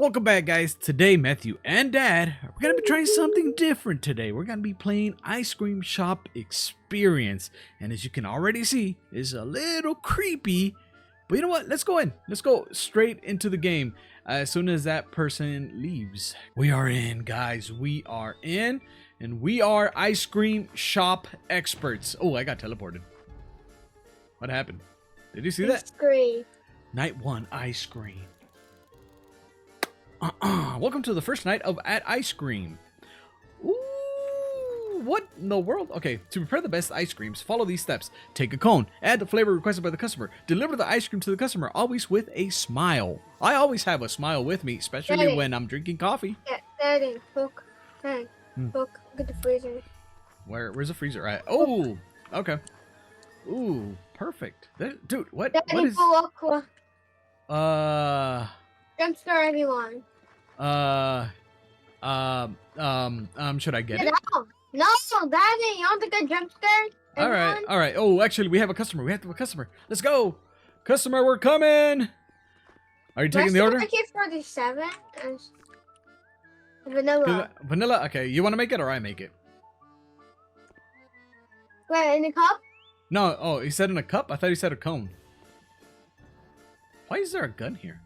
Welcome back, guys. Today, Matthew and Dad, we're going to be trying something different today. We're going to be playing Ice Cream Shop Experience. And as you can already see, it's a little creepy. But you know what? Let's go in. Let's go straight into the game as soon as that person leaves. We are in, guys. We are in. And we are Ice Cream Shop Experts. Oh, I got teleported. What happened? Did you see that? Great. Night 1 Ice Cream. Welcome to the first night of at Ice Cream. Ooh, what in the world? Okay, to prepare the best ice creams, follow these steps. Take a cone, add the flavor requested by the customer, deliver the ice cream to the customer, always with a smile. I always have a smile with me, especially Daddy. when I'm drinking coffee. Yeah, Daddy, look. Hey, look at the freezer. Where's the freezer at? Oh, okay. Ooh, perfect. Dude, what Daddy, is... go aqua. Jump scare everyone. Should I get it? No, Daddy, you want to get jump scared? All right. Oh, actually, we have a customer. We have a customer. Let's go. Customer, we're coming. Are you taking the order? Recipe 47 and vanilla. Vanilla? Okay, you want to make it or I make it? Wait, in a cup? No, oh, he said in a cup? I thought he said a cone. Why is there a gun here?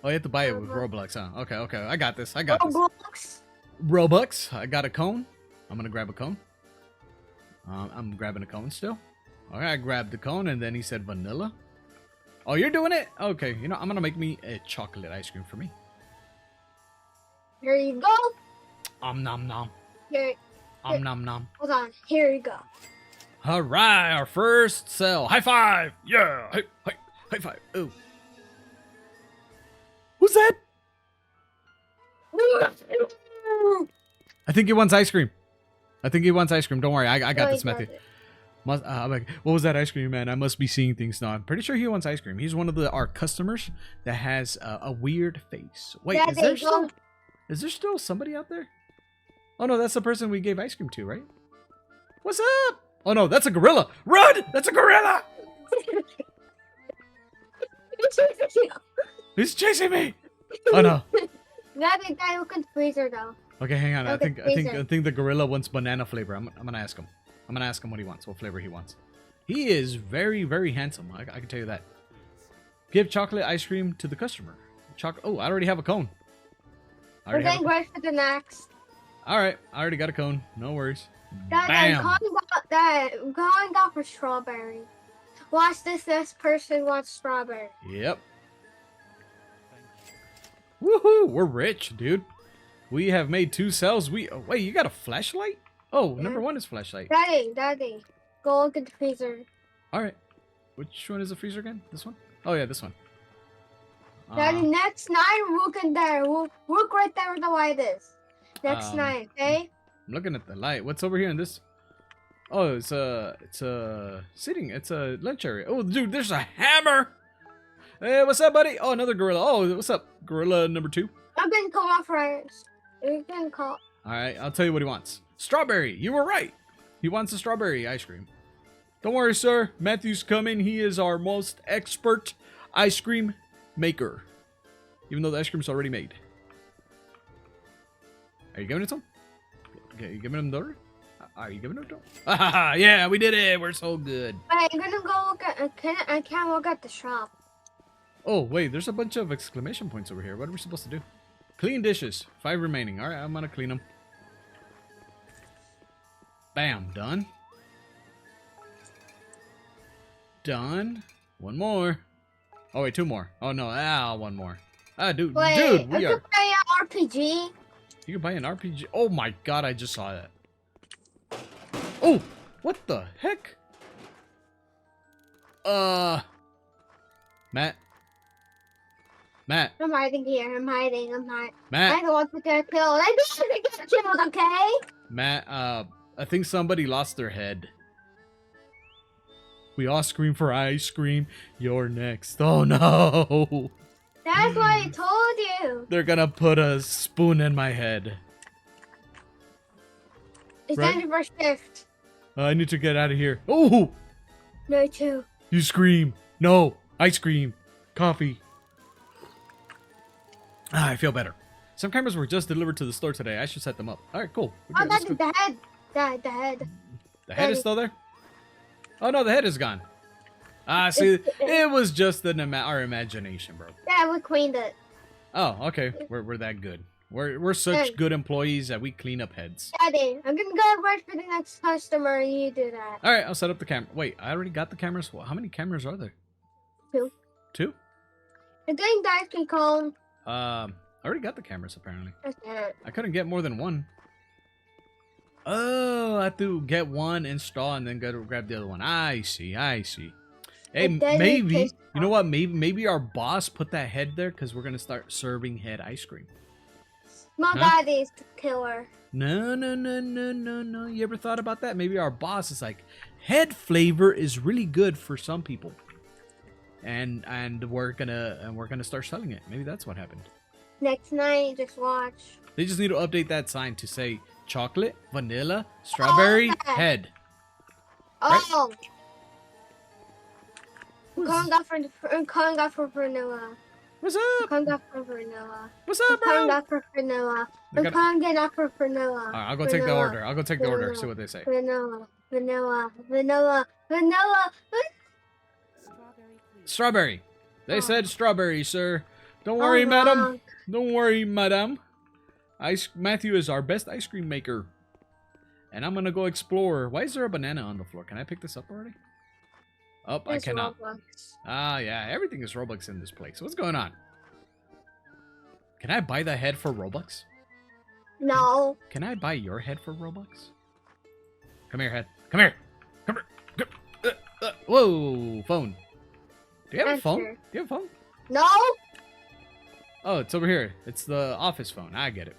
Oh, you have to buy it with Roblox, huh? Okay, I got this. Roblox? Robux. I got a cone. I'm gonna grab a cone. I'm grabbing a cone still. Okay, I grabbed the cone and then he said vanilla. Oh, you're doing it? Okay, you know, I'm gonna make me a chocolate ice cream for me. Here you go. Nom nom. Here. Nom nom. Hold on. Here you go. Hurrah! Our first sale. High five! Yeah! High five. Ooh. Who's that? I think he wants ice cream. Don't worry. I got this, Matthew. What was that ice cream, man? I must be seeing things now. I'm pretty sure he wants ice cream. He's one of our customers that has a weird face. Wait, is there still somebody out there? Oh, no, that's the person we gave ice cream to, right? What's up? Oh, no, that's a gorilla. Run! That's a gorilla! He's chasing me! Oh, no. Daddy, look at the freezer, though. Okay, hang on. I Okay, think the gorilla wants banana flavor. I'm gonna ask him. I'm gonna ask him what he wants, what flavor he wants. He is very, very handsome. I can tell you that. Give chocolate ice cream to the customer. Oh, I already have a cone. We're getting ready for the next. All right, I already got a cone. No worries. I'm going down for strawberry. Watch this. This person wants strawberry. Yep. Woohoo! We're rich, dude. We have made 2 sales. Wait, you got a flashlight? Oh, number 1 is flashlight. Daddy, go look at the freezer. All right. Which one is the freezer again? This one? Oh yeah, this one. Daddy, next 9, look in there. Look right there where the light is. Next 9, okay? I'm looking at the light. What's over here in this? Oh, it's a lunch area. Oh, dude, there's a hammer. Hey, what's up, buddy? Oh, another gorilla. Oh, what's up, gorilla number 2? I'm getting called off first. You're getting called. All right, I'll tell you what he wants. Strawberry. You were right. He wants a strawberry ice cream. Don't worry, sir. Matthew's coming. He is our most expert ice cream maker. Even though the ice cream's already made. Are you giving it to him? Okay, you giving him the order? Are you giving it to him? Yeah, we did it. We're so good. Wait, I'm gonna go look at. I can't look at the shop. Oh, wait, there's a bunch of exclamation points over here. What are we supposed to do? Clean dishes. 5 remaining. All right, I'm gonna clean them. Bam, done. Done. 1 more. Oh, wait, 2 more. Oh, no, 1 more. Dude, Wait, we are... Can play an RPG? You can buy an RPG? Oh, my God, I just saw that. Oh, what the heck? Matt. I'm hiding here. I'm hiding. Matt. I don't want to get killed. I don't want to get killed, okay? Matt, I think somebody lost their head. We all scream for ice cream. You're next. Oh, no. That's what I told you. They're gonna put a spoon in my head. It's Right? time for shift. I need to get out of here. Oh! No, too. You scream. No. Ice cream. Coffee. Ah, I feel better. Some cameras were just delivered to the store today. I should set them up. All right, cool. We're Oh, good. that's Let's the go. head. The head. The head is still there? Oh, no, the head is gone. Ah, see, it was just our imagination, bro. Yeah, we cleaned it. Oh, okay. We're that good. We're such good employees that we clean up heads. Daddy, I'm gonna go right for the next customer. You do that. All right, I'll set up the camera. Wait, I already got the cameras. Well, how many cameras are there? 2. 2? I'm doing dice can cone. I already got the cameras apparently. Okay. I couldn't get more than one. Oh, I have to get one, install, and then go to grab the other one. I see. Hey, maybe you know what? Maybe our boss put that head there because we're gonna start serving head ice cream. My daddy's the killer. No. You ever thought about that? Maybe our boss is like, head flavor is really good for some people, and we're gonna start selling it. Maybe that's what happened. Next night, just watch. They just need to update that sign to say chocolate, vanilla, strawberry, head. Oh. I'm calling out for vanilla. What's I'm up? calling out for vanilla. What's up, I'm calling bro? out for vanilla. I I'm gotta- calling out for vanilla. All right, I'll go take the order. I'll go take the order. See what they say. Vanilla. Strawberry. They said strawberry, sir. Don't worry, madam. Don't worry, madam. Matthew is our best ice cream maker. And I'm gonna go explore. Why is there a banana on the floor? Can I pick this up already? Oh, I cannot. Roblox. Ah, yeah. Everything is Robux in this place. What's going on? Can I buy the head for Robux? No. Can I buy your head for Robux? Come here, head. Come here. Come here. Whoa, phone. Do you have a phone? Answer. Do you have a phone? No. Oh, it's over here. It's the office phone. I get it.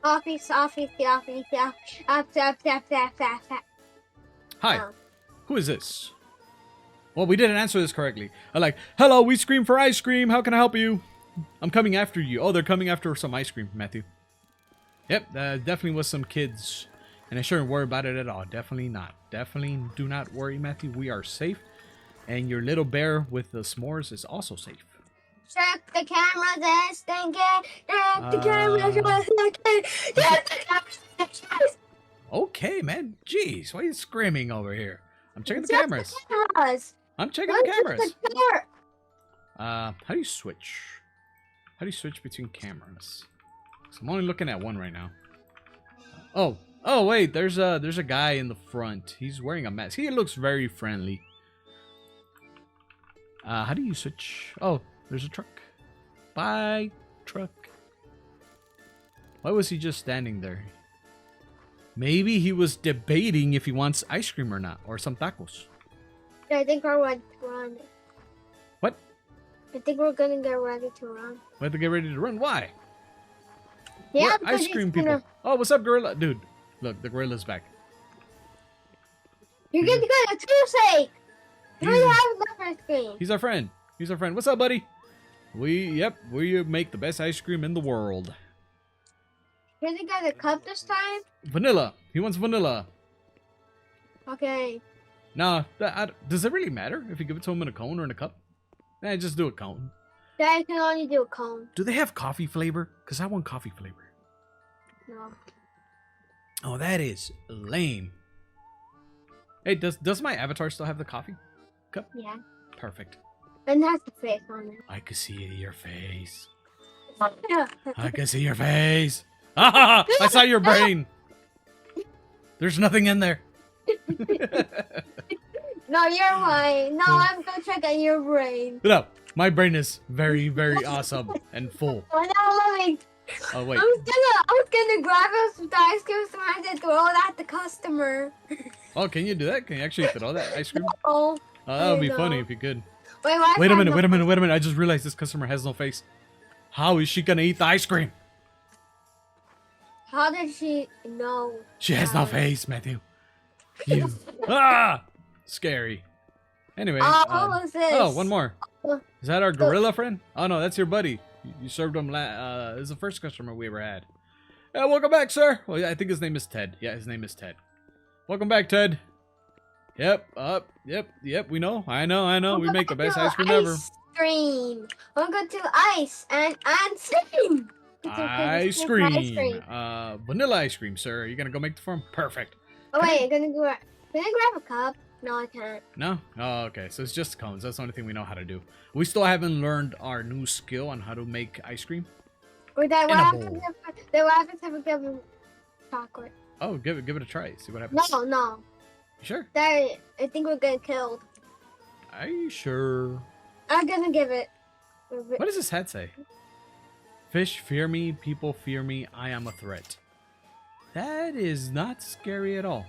Office. Hi. No. Who is this? Well, we didn't answer this correctly. I like, hello, we scream for ice cream. How can I help you? I'm coming after you. Oh, they're coming after some ice cream, Matthew. Yep, definitely was some kids. And I shouldn't worry about it at all. Definitely not. Definitely do not worry, Matthew. We are safe. And your little bear with the s'mores is also safe. Check the cameras and stinking. Check the cameras and stinking. Check the cameras. Okay, man. Jeez, why are you screaming over here? I'm checking the cameras. I'm checking the cameras. How do you switch? How do you switch between cameras? So I'm only looking at one right now. Oh wait, there's a guy in the front. He's wearing a mask. He looks very friendly. How do you switch? Oh, there's a truck. Bye, truck. Why was he just standing there? Maybe he was debating if he wants ice cream or not, or some tacos. I think we're ready to run. What? I think we're gonna get ready to run. We have to get ready to run. Why? Yeah, We're because ice cream he's people. gonna- Oh, what's up, gorilla? Dude, look, the gorilla's back. You're gonna get a toothache. You don't have enough ice cream. He's our friend. He's our friend. What's up, buddy? We make the best ice cream in the world. You're gonna get a cup this time? Vanilla. He wants vanilla. Okay. No, does it really matter if you give it to him in a cone or in a cup? Just do a cone. Then I can only do a cone. Do they have coffee flavor? Because I want coffee flavor. No. Oh, that is lame. Hey, does my avatar still have the coffee cup? Yeah. Perfect. And that's the face on it. I can see your face. Yeah. I can see your face. Ah, I saw your brain. There's nothing in there. No, you're fine. No, I'm gonna check on your brain. No, my brain is very, very awesome and full. Oh no, let me. Oh wait. I was gonna grab us some ice cream so I had to throw it at the customer. Oh, can you do that? Can you actually throw that ice cream? Oh. Oh, that would be No. funny if you could. Wait a minute. I just realized this customer has no face. How is she gonna eat the ice cream? How did she know? She has no face, Matthew. You. Ah! Scary. Anyway. What was this? Oh, one more. Uh, Is that our gorilla friend? Oh, no, that's your buddy. You served him this is the first customer we ever had. Yeah, welcome back, sir. Well, yeah, I think his name is Ted. Yeah, his name is Ted. Welcome back, Ted. Yep, yep, we know. I know. We make the best ice cream ever. Ice cream. We'll go to ice and steam. Ice cream. Vanilla ice cream, sir. Are you gonna go make the form? Perfect. Oh wait, can I grab a cup? No, I can't. No? Oh, okay. So it's just cones. That's the only thing we know how to do. We still haven't learned our new skill on how to make ice cream. Or that In a what bowl. happens if we give them chocolate? Oh, give it a try. See what happens. No. You sure? I think we're getting killed. Are you sure? I'm gonna give it. What does this hat say? Fish fear me, people fear me, I am a threat. That is not scary at all.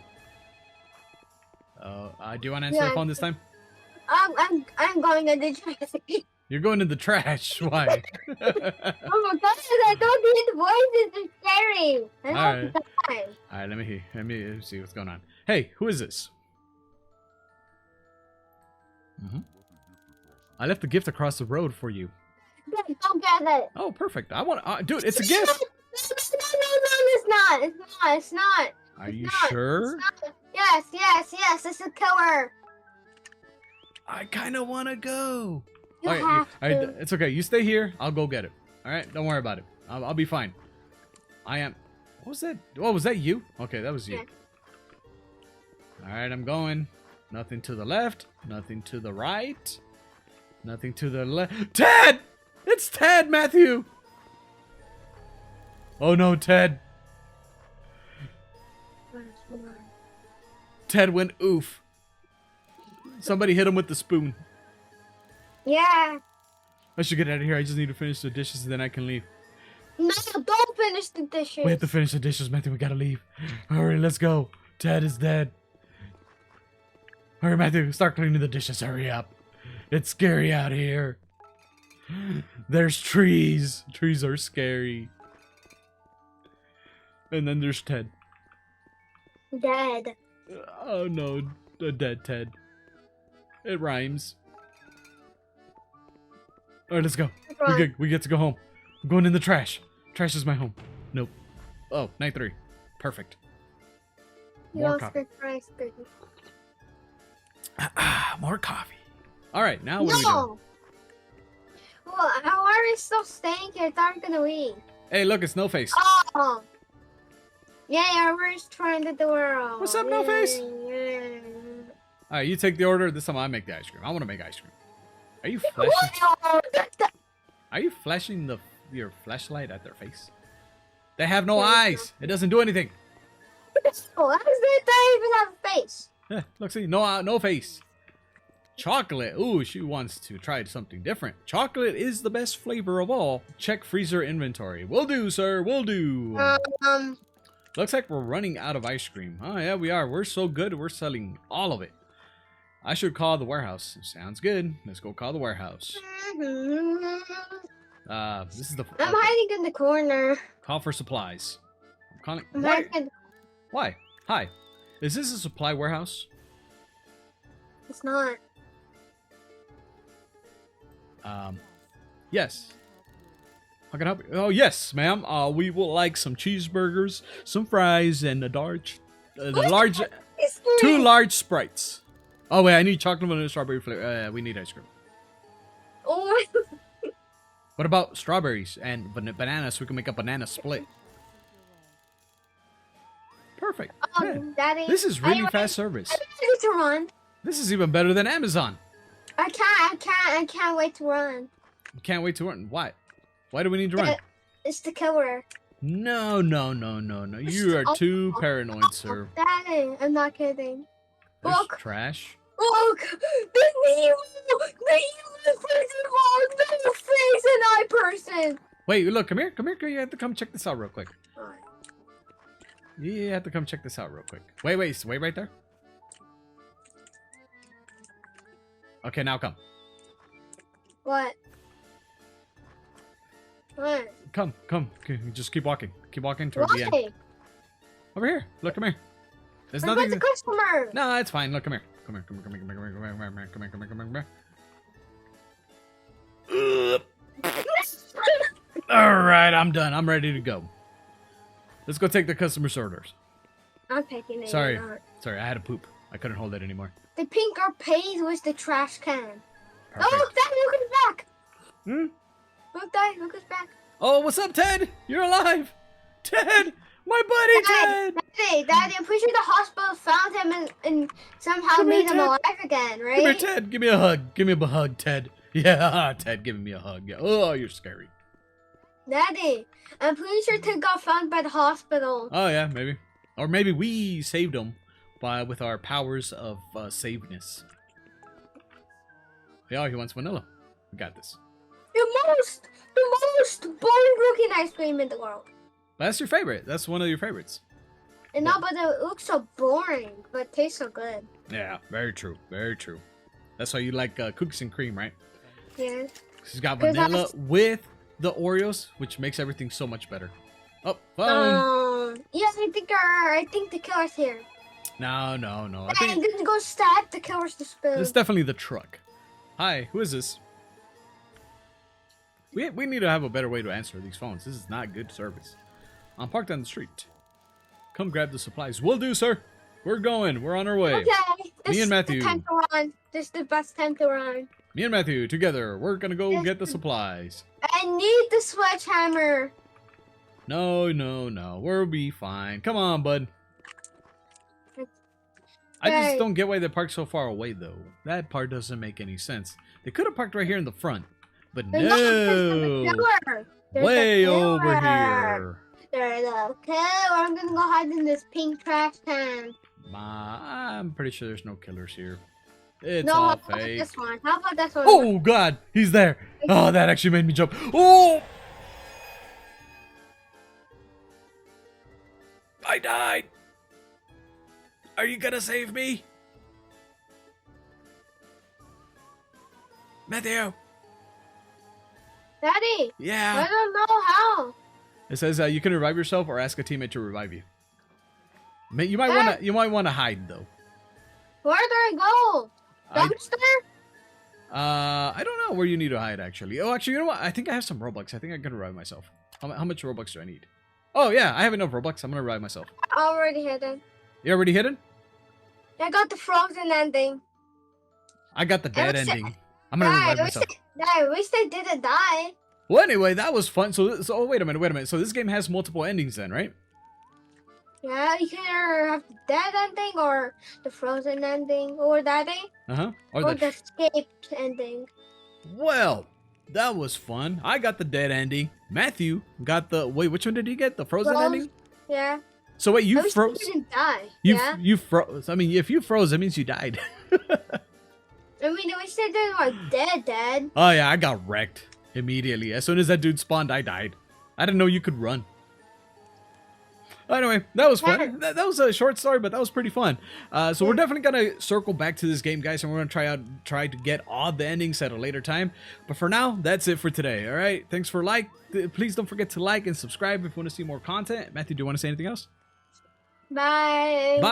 Do you want to answer the phone this time? I'm going in the trash. You're going in the trash. Why? Oh my god, I don't need the voices. It's scary. All right, let me see what's going on. Hey, who is this? I left a gift across the road for you. Don't get it. Oh, perfect. I want, dude. It's a gift. No, it's not. Are you sure? Yes. It's a killer. I kind of want to go. You All right, have to. it's okay. You stay here. I'll go get it. All right, don't worry about it. I'll be fine. I am. What was that? Oh, was that you? Okay, that was you. Yeah. All right, I'm going. Nothing to the left. Nothing to the right. Nothing to the left. Ted! It's Ted, Matthew! Oh no, Ted. Ted went oof. Somebody hit him with the spoon. Yeah. I should get out of here. I just need to finish the dishes and then I can leave. No, don't finish the dishes. We have to finish the dishes, Matthew. We gotta leave. Hurry, let's go. Ted is dead. Hurry, Matthew. Start cleaning the dishes. Hurry up. It's scary out here. There's trees. Trees are scary. And then there's Ted. Dead. Oh no, a dead Ted. It rhymes. Alright, let's go. We get to go home. I'm going in the trash. Trash is my home. Nope. Oh, night 3. Perfect. More coffee. More coffee. Alright, now what do we do? Well, how are we still staying here? It's not gonna leave. Hey, look, it's No Face. Oh! Yeah, our worst friend in the world. What's up, No Face? Yeah. Alright, you take the order. This time I make the ice cream. I want to make ice cream. Are you flashing? Are you flashing your flashlight at their face? They have no eyes. It doesn't do anything. Oh, how does that even have a face? Look, see, no face. Chocolate. Ooh, she wants to try something different. Chocolate is the best flavor of all. Check freezer inventory. Will do, sir. Will do. Looks like we're running out of ice cream. Oh, yeah, we are. We're so good. We're selling all of it. I should call the warehouse. Sounds good. Let's go call the warehouse. This is the... I'm hiding in the corner. Call for supplies. I'm calling... I'm Why? hiding. Why? Hi. Is this a supply warehouse? It's not. Yes. How can I help you? Oh, yes, ma'am. We will like some cheeseburgers, some fries, and two large Sprites. Oh, wait, I need chocolate vanilla strawberry flavor. We need ice cream. Oh. What about strawberries and bananas so we can make a banana split? Perfect. Man, Daddy, this is really fast service. I'm ready to run. This is even better than Amazon. I can't wait to run. You can't wait to run. Why? Why do we need to run? It's the killer. No. You are too paranoid, sir. Daddy, I'm not kidding. There's Look. trash. Look, the evil person, no face and eye person. Wait, look, come here. You have to come check this out real quick. You have to come check this out real quick. Wait right there. Okay, now come. What? Come. Okay, just keep walking. Keep walking towards the end. Over here. Look, come here. There's nothing. The customer. No, it's fine. Look, come here. Come here. All right, I'm done. I'm ready to go. Let's go take the customer's orders. I'm taking it. Sorry, I had to poop. I couldn't hold it anymore. The pink arcade was the trash can. Perfect. Oh, look, Dad, look at his back. Hmm? Look, Dad, look at his back. Oh, what's up, Ted? You're alive. Ted, my buddy Ted. Daddy, I'm pretty sure the hospital found him and somehow Come here, made him Ted. alive again, right? Come here, Ted. Give me a hug. Give me a hug, Ted. Yeah, Ted, giving me a hug. Yeah. Oh, you're scary. Daddy, I'm pretty sure Ted got found by the hospital. Oh yeah, maybe. Or maybe we saved him with our powers of saveness. Yeah, he wants vanilla. We got this. The most boring-looking ice cream in the world. That's your favorite. That's one of your favorites. And no, but it looks so boring, but tastes so good. Yeah, very true. Very true. That's why you like cookies and cream, right? Yeah. She's got vanilla with the Oreos, which makes everything so much better. Oh, phone. Yeah, I think the killer's here. No. I I'm think gonna go stab the killer's the spoon. it's definitely the truck. Hi, who is this? We need to have a better way to answer these phones. This is not good service. I'm parked on the street. Come grab the supplies. Will do, sir. We're going. We're on our way. Okay. Me and Matthew. This is the time to run. This is the best time to run. Me and Matthew together. We're gonna go get the supplies. I need the sledgehammer. No. We'll be fine. Come on, bud. I just don't get why they parked so far away, though. That part doesn't make any sense. They could have parked right here in the front, but no. Way over here. There's a killer. I'm gonna go hide in this pink trash can. I'm pretty sure there's no killers here. It's No, all how about fake. this one? How about this one? Oh, God. He's there. Oh, that actually made me jump. Oh! I died. Are you gonna save me? Matthew. Daddy. Yeah. I don't know how. It says you can revive yourself or ask a teammate to revive you. You might wanna hide though. Where do I go? Dumpster? I don't know where you need to hide actually. Oh, actually, you know what? I think I have some Robux. I think I can revive myself. How much Robux do I need? Oh yeah, I have enough Robux. I'm gonna revive myself. Already hidden. You already hidden? I got the frozen ending. I got the dead ending. I'm gonna revive myself. I wish they didn't die. Well, anyway, that was fun. So oh, wait a minute. So this game has multiple endings then, right? Yeah, you can either have the dead ending or the frozen ending or that ending. Or the escaped ending. Well, that was fun. I got the dead ending. Matthew got the which one did he get? The frozen ending? Yeah. So wait, you froze? You didn't die. You froze. I mean, if you froze, that means you died. I mean, I wish they didn't dead. Oh yeah, I got wrecked immediately. As soon as that dude spawned, I died. I didn't know you could run. Anyway, that was fun. That was a short story, but that was pretty fun. So we're definitely gonna circle back to this game, guys, and we're gonna try to get all the endings at a later time. But for now, that's it for today. All right. Thanks for please don't forget to like and subscribe if you want to see more content. Matthew, do you want to say anything else? Bye. Bye.